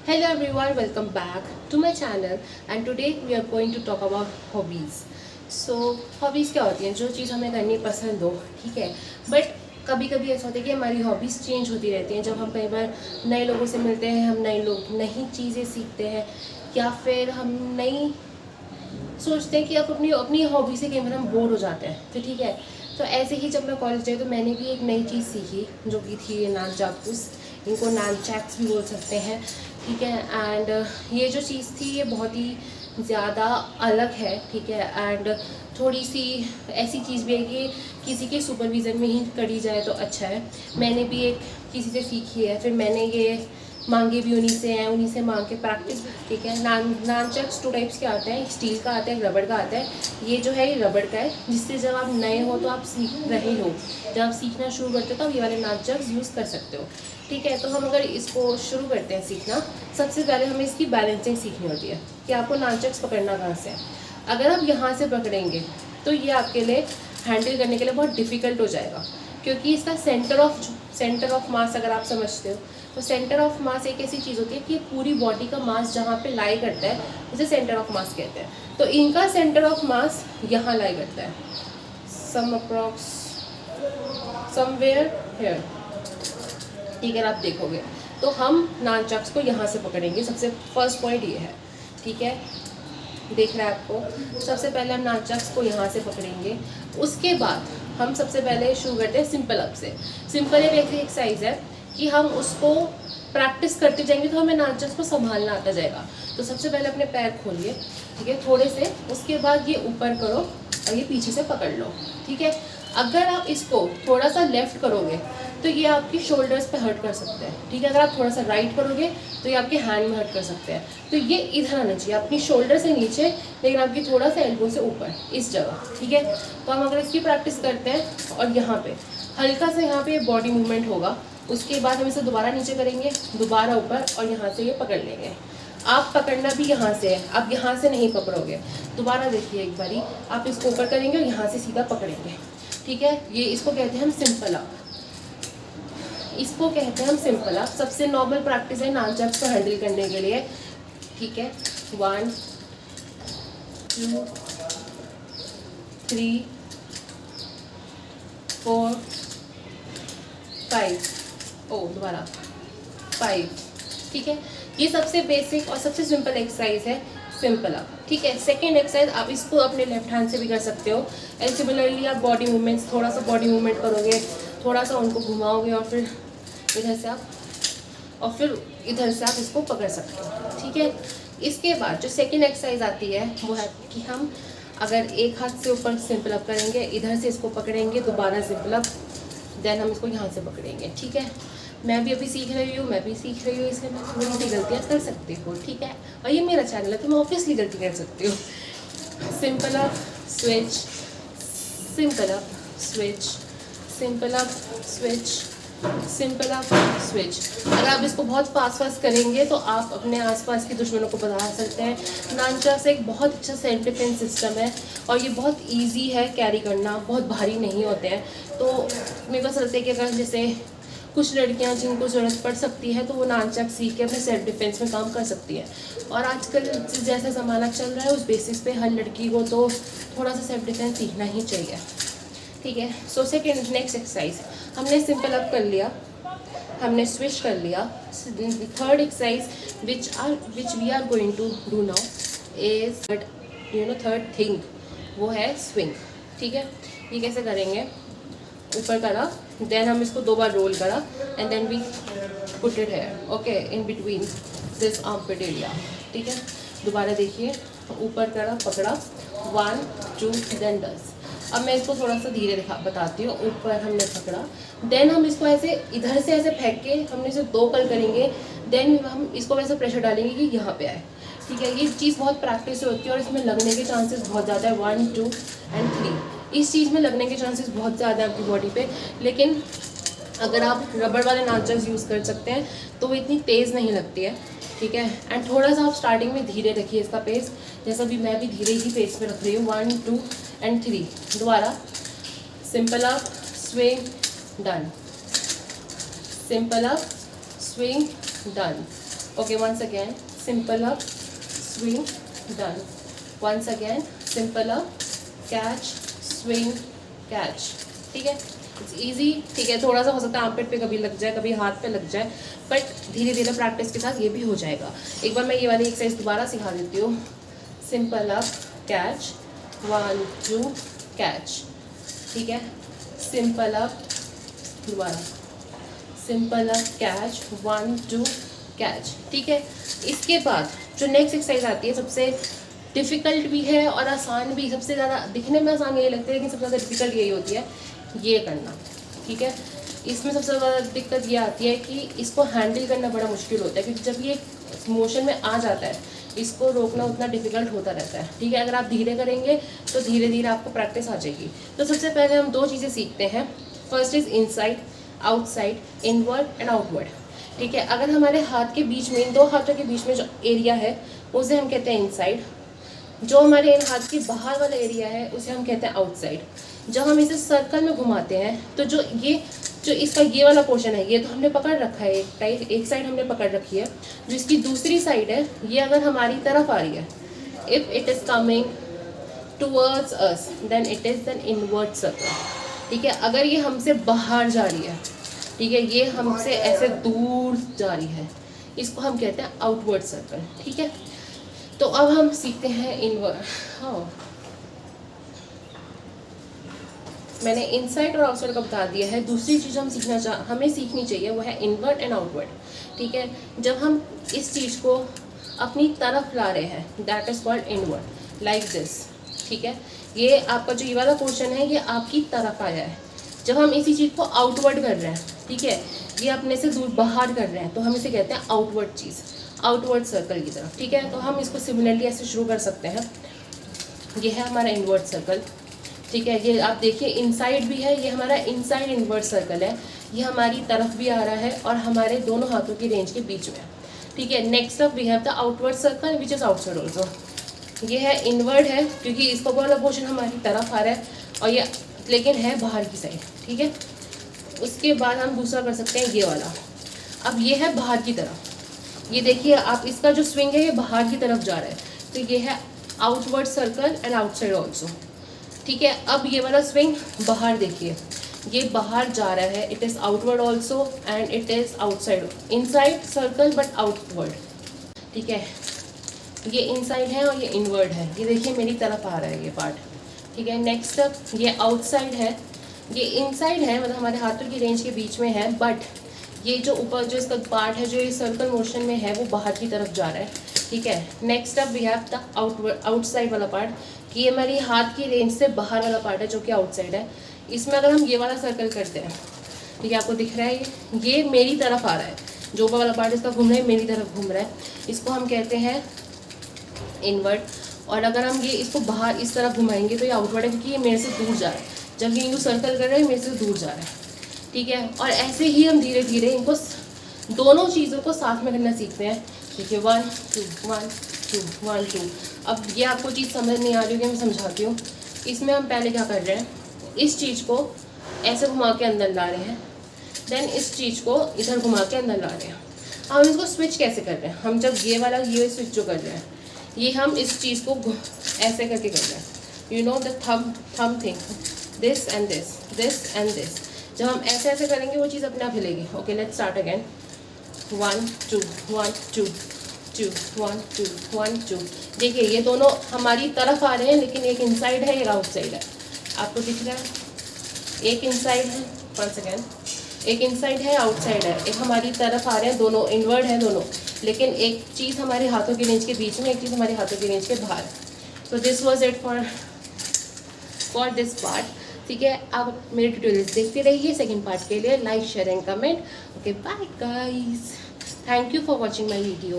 Hello everyone, welcome back to my channel and today we are going to talk about hobbies. So hobbies क्या होती हैं? जो चीज़ हमें करनी पसंद हो, ठीक है, बट कभी कभी ऐसा होता है कि हमारी हॉबीज़ चेंज होती रहती हैं। जब हम कई बार नए लोगों से मिलते हैं, हम नई चीज़ें सीखते हैं, या फिर हम नई सोचते हैं कि अब अपनी अपनी हॉबी से कई बार हम बोर हो जाते हैं, तो ठीक है। तो ऐसे ही जब मैं कॉलेज गई तो मैंने भी एक नई चीज़ सीखी जो कि थी नानजाकुस। इनको नानचैक्स भी बोल सकते हैं, ठीक है। एंड ये जो चीज़ थी ये बहुत ही ज़्यादा अलग है, ठीक है। एंड थोड़ी सी ऐसी चीज़ भी है कि किसी के सुपरविज़न में ही करी जाए तो अच्छा है। मैंने भी एक किसी से सीखी है, फिर मैंने ये मांगे भी उन्हीं से हैं, उन्हीं से मांग के प्रैक्टिस, ठीक है। नानचक्स 2 टाइप्स के आते हैं, स्टील का आता है, रबड़ का आता है। ये जो है ये रबड़ का है, जिससे जब आप नए हो तो आप सीख रहे हो, जब आप सीखना शुरू करते हो तो आप ये वाले नानचक्स यूज़ कर सकते हो, ठीक है। तो हम अगर इसको शुरू करते हैं सीखना, सबसे पहले हमें इसकी बैलेंसिंग सीखनी होती है कि आपको नानचक्स पकड़ना कहाँ से है। अगर आप यहाँ से पकड़ेंगे तो ये आपके लिए हैंडल करने के लिए बहुत डिफ़िकल्ट हो जाएगा, क्योंकि इसका सेंटर ऑफ मास अगर आप समझते हो तो सेंटर ऑफ मास एक ऐसी चीज़ होती है कि पूरी बॉडी का मास जहाँ पे लाई करता है उसे सेंटर ऑफ मास कहते हैं। तो इनका सेंटर ऑफ मास यहाँ लाई करता है, समवेयर हेयर, ठीक है। आप देखोगे तो हम नानचक्स को यहाँ से पकड़ेंगे, सबसे फर्स्ट पॉइंट ये है, ठीक है। देख रहा है आपको, सबसे पहले हम नानचक्स को यहाँ से पकड़ेंगे। उसके बाद हम सबसे पहले शुरू करते हैं सिंपल अप से। सिंपल एक ऐसी एक्सरसाइज है कि हम उसको प्रैक्टिस करते जाएंगे तो हमें नानचक्स को संभालना आता जाएगा। तो सबसे पहले अपने पैर खोलिए, ठीक है, थोड़े से। उसके बाद ये ऊपर करो और ये पीछे से पकड़ लो, ठीक है। अगर आप इसको थोड़ा सा लेफ़्ट करोगे तो ये आपकी शोल्डर्स पे हर्ट कर सकते हैं, ठीक है। अगर आप थोड़ा सा राइट करोगे तो ये आपके हैंड में हर्ट कर सकते हैं। तो ये इधर आना चाहिए, अपनी शोल्डर से नीचे, लेकिन आपकी थोड़ा सा एल्बो से ऊपर, इस जगह, ठीक है। तो हम अगर इसकी प्रैक्टिस करते हैं और यहाँ पे हल्का सा यहाँ पे बॉडी मूवमेंट होगा, उसके बाद हम इसे दोबारा नीचे करेंगे, दोबारा ऊपर, और यहाँ से ये पकड़ लेंगे। आप पकड़ना भी यहाँ से है, आप यहाँ से नहीं पकड़ोगे। दोबारा देखिए एक बारी, आप इसको ऊपर करेंगे और यहाँ से सीधा पकड़ेंगे, ठीक है। ये इसको कहते हैं हम सिंपल अप, इसको कहते हैं हम सिंपल अप। सबसे नॉर्मल प्रैक्टिस है नानचक्स को हैंडल करने के लिए, ठीक है। 1 2 3 4 5 दोबारा 5, ठीक है। ये सबसे बेसिक और सबसे सिंपल एक्सरसाइज है सिंपल अप, ठीक है। सेकेंड एक्सरसाइज आप इसको अपने लेफ्ट हैंड से भी कर सकते हो। एंड सिमिलरली आप बॉडी मूवमेंट्स, थोड़ा सा बॉडी मूवमेंट करोगे, थोड़ा सा उनको घुमाओगे और फिर इधर से आप इसको पकड़ सकते हो, ठीक है। इसके बाद जो सेकेंड एक्सरसाइज आती है वो है कि हम अगर एक हाथ से ऊपर सिंपल अप करेंगे, इधर से इसको पकड़ेंगे, दोबारा सिंपल अप, देन हम इसको यहाँ से पकड़ेंगे, ठीक है। मैं भी अभी सीख रही हूँ, इसलिए मैं थोड़ी सी गलतियाँ कर सकती हूँ, ठीक है। और ये मेरा चैनल है तो मैं ऑब्वियसली गलती कर सकती हूँ। Simple up switch, simple up switch, simple up switch, simple up switch. अगर आप इसको बहुत फास्ट करेंगे तो आप अपने आसपास के दुश्मनों को बता सकते हैं। नानचक्स एक बहुत अच्छा सेल्फ डिफेंस सिस्टम है और ये बहुत इजी है कैरी करना, बहुत भारी नहीं होते हैं। तो मेरे को लगता है कि अगर जैसे कुछ लड़कियां जिनको ज़रूरत पड़ सकती है तो वो नानचक्स सीख के अपने सेल्फ डिफेंस में काम कर सकती है। और आजकल जैसा ज़माना चल रहा है उस बेसिस पे हर लड़की को तो थोड़ा सा सेल्फ डिफेंस सीखना ही चाहिए, ठीक है। सो सेकेंड नेक्स्ट एक्सरसाइज, हमने सिंपल अप कर लिया, हमने स्विच कर लिया। Third exercise which we are going to do now is third thing, वो है स्विंग, ठीक है। ये कैसे करेंगे, ऊपर करा, देन हम इसको 2 बार रोल करा and then we put it here, okay, in between this armpit area, ठीक है। दोबारा देखिए, ऊपर करा, पकड़ा, 1 2 देन डस। अब मैं इसको थोड़ा सा धीरे बताती हूँ। ऊपर हमने पकड़ा, देन हम इसको ऐसे इधर से ऐसे फेंक के हमने इसे 2 कल करेंगे, देन हम इसको वैसे प्रेशर डालेंगे कि यहाँ पे आए, ठीक है। ये चीज़ बहुत प्रैक्टिस होती है और इसमें लगने के चांसेस बहुत ज़्यादा है, 1 2 एंड 3, इस चीज़ में लगने के चांसेस बहुत ज़्यादा है आपकी बॉडी पे। लेकिन अगर आप रबड़ वाले नानचक्स यूज़ कर सकते हैं तो वो इतनी तेज़ नहीं लगती है, ठीक है। एंड थोड़ा सा आप स्टार्टिंग में धीरे रखिए इसका पेस, जैसा भी मैं भी धीरे ही पेस में रख रही हूँ। 1 2 एंड 3, दोबारा simple up swing done, simple up swing done, okay, once again simple up, swing, done. Once again simple up, catch, swing, catch. ठीक है, इट्स ईजी। ठीक है, थोड़ा सा हो सकता है आर्मपिट पे कभी लग जाए, कभी हाथ पे लग जाए, बट धीरे धीरे प्रैक्टिस के साथ ये भी हो जाएगा। एक बार मैं ये वाली एक्सरसाइज दोबारा सिखा देती हूँ। Simple up, catch, 1 2 catch. ठीक है, सिंपल अप, दोबारा सिंपल अप, कैच, 1 2 कैच। ठीक है, इसके बाद जो नेक्स्ट एक्सरसाइज आती है, सबसे डिफ़िकल्ट भी है और आसान भी, सबसे ज़्यादा दिखने में आसान यही लगता है, लेकिन सबसे ज़्यादा डिफ़िकल्ट यही होती है, ये करना। ठीक है, इसमें सबसे ज़्यादा दिक्कत ये आती है कि इसको हैंडल करना बड़ा मुश्किल होता है, क्योंकि जब ये मोशन में आ जाता है, इसको रोकना उतना डिफ़िकल्ट होता रहता है। ठीक है, अगर आप धीरे करेंगे तो धीरे धीरे आपको प्रैक्टिस आ जाएगी। तो सबसे पहले हम 2 चीज़ें सीखते हैं। First is inside, outside, inward and outward. ठीक है, अगर हमारे हाथ के बीच में, इन 2 हाथों के बीच में जो एरिया है उसे हम कहते हैं इनसाइड। जो हमारे इन हाथ के बाहर वाला एरिया है उसे हम कहते हैं आउटसाइड। जब हम इसे सर्कल में घुमाते हैं तो जो इसका ये वाला पोर्शन है, ये तो हमने पकड़ रखा है, एक साइड हमने पकड़ रखी है। जो इसकी दूसरी साइड है, ये अगर हमारी तरफ आ रही है, if it is coming towards us then it is an inward circle. ठीक है, अगर ये हमसे बाहर जा रही है, ठीक है, ये हमसे ऐसे दूर जा रही है, इसको हम कहते हैं आउटवर्ड सर्कल। ठीक है, तो अब हम सीखते हैं इनवर्ड। हाँ, मैंने इनसाइड और आउटसाइड का बता दिया है। दूसरी चीज़ हमें सीखनी चाहिए वो है इनवर्ड एंड आउटवर्ड। ठीक है, जब हम इस चीज़ को अपनी तरफ ला रहे हैं, that is called inward, like this. ठीक है, ये आपका जो ये वाला पोर्शन है, ये आपकी तरफ आया है। जब हम इसी चीज़ को आउटवर्ड कर रहे हैं, ठीक है, ये अपने से दूर बाहर कर रहे हैं, तो हम इसे कहते हैं आउटवर्ड चीज़, आउटवर्ड सर्कल की तरफ। ठीक है, तो हम इसको सिमिलरली ऐसे शुरू कर सकते हैं। ये है हमारा इनवर्ड सर्कल। ठीक है, ये आप देखिए इनसाइड भी है, ये हमारा इनसाइड इनवर्ड सर्कल है। ये हमारी तरफ भी आ रहा है और हमारे दोनों हाथों की रेंज के बीच में। ठीक है, next up we have the outward circle which is outside also. ये है इनवर्ड है, क्योंकि इसका वाला पोर्शन हमारी तरफ आ रहा है और ये लेकिन है बाहर की साइड। ठीक है, उसके बाद हम दूसरा कर सकते हैं ये वाला। अब ये है बाहर की तरफ, ये देखिए आप, इसका जो स्विंग है ये बाहर की तरफ जा रहा है, तो ये है outward circle and outside also. ठीक है, अब ये वाला स्विंग बाहर देखिए, ये बाहर जा रहा है, it is outward also and it is outside, inside circle but outward. ठीक है, ये इनसाइड है और ये इनवर्ड है, ये देखिए मेरी तरफ आ रहा है ये पार्ट। ठीक है, नेक्स्ट अप ये आउटसाइड है, ये इनसाइड है, मतलब हमारे हाथों की रेंज के बीच में है, बट ये जो ऊपर जो इसका पार्ट है, जो ये सर्कल मोशन में है, वो बाहर की तरफ जा रहा है। ठीक है, next up we have the outside वाला पार्ट, कि ये हमारी हाथ की रेंज से बाहर वाला पार्ट है जो कि आउटसाइड है। इसमें अगर हम ये वाला सर्कल करते हैं, ठीक है, आपको दिख रहा है ये मेरी तरफ आ रहा है, जो ऊपर वाला पार्ट इसका घूम रहा है, मेरी तरफ घूम रहा है, इसको हम कहते हैं इनवर्ड। और अगर हम ये इसको बाहर इस तरफ घुमाएंगे तो ये आउटवर्ड है, क्योंकि ये मेरे से दूर जा रहा है, जब ये यूँ सर्कल कर रहे हैं मेरे से दूर जा रहा है। ठीक है, और ऐसे ही हम धीरे धीरे इनको दोनों चीज़ों को साथ में करना सीखते हैं। ठीक है, 1 2 1 2 1 2। अब ये आपको चीज़ समझ नहीं आ रही होगी, मैं समझाती हूँ। इसमें हम पहले क्या कर रहे हैं, इस चीज़ को ऐसे घुमा के अंदर ला रहे हैं, देन इस चीज़ को इधर घुमा के अंदर ला रहे हैं। हम इसको स्विच कैसे कर रहे हैं, हम जब ये वाला ये स्विच जो कर रहे हैं, ये हम इस चीज़ को ऐसे करके कर रहे हैं, you know the thumb thing, this and this, this and this. जब हम ऐसे ऐसे करेंगे वो चीज़ अपने आप हिलेगी। Okay, let's start again. 1 2 1 2 2 1 2 1 2। देखिए ये दोनों हमारी तरफ आ रहे हैं, लेकिन एक इनसाइड है, एक आउटसाइड है। आपको दिख रहा है, एक इनसाइड है, 1 सेकेंड, एक इनसाइड है, आउटसाइड है, एक हमारी तरफ आ रहे हैं, दोनों इनवर्ड है दोनों, लेकिन एक चीज़ हमारे हाथों की रेंज के बीच में, एक चीज़ हमारे हाथों की रेंज के बाहर। तो this was it for this part. ठीक है, आप मेरे ट्यूटोरियल्स देखते रहिए। सेकंड पार्ट के लिए like share and comment. Okay, bye guys, thank you for watching my video.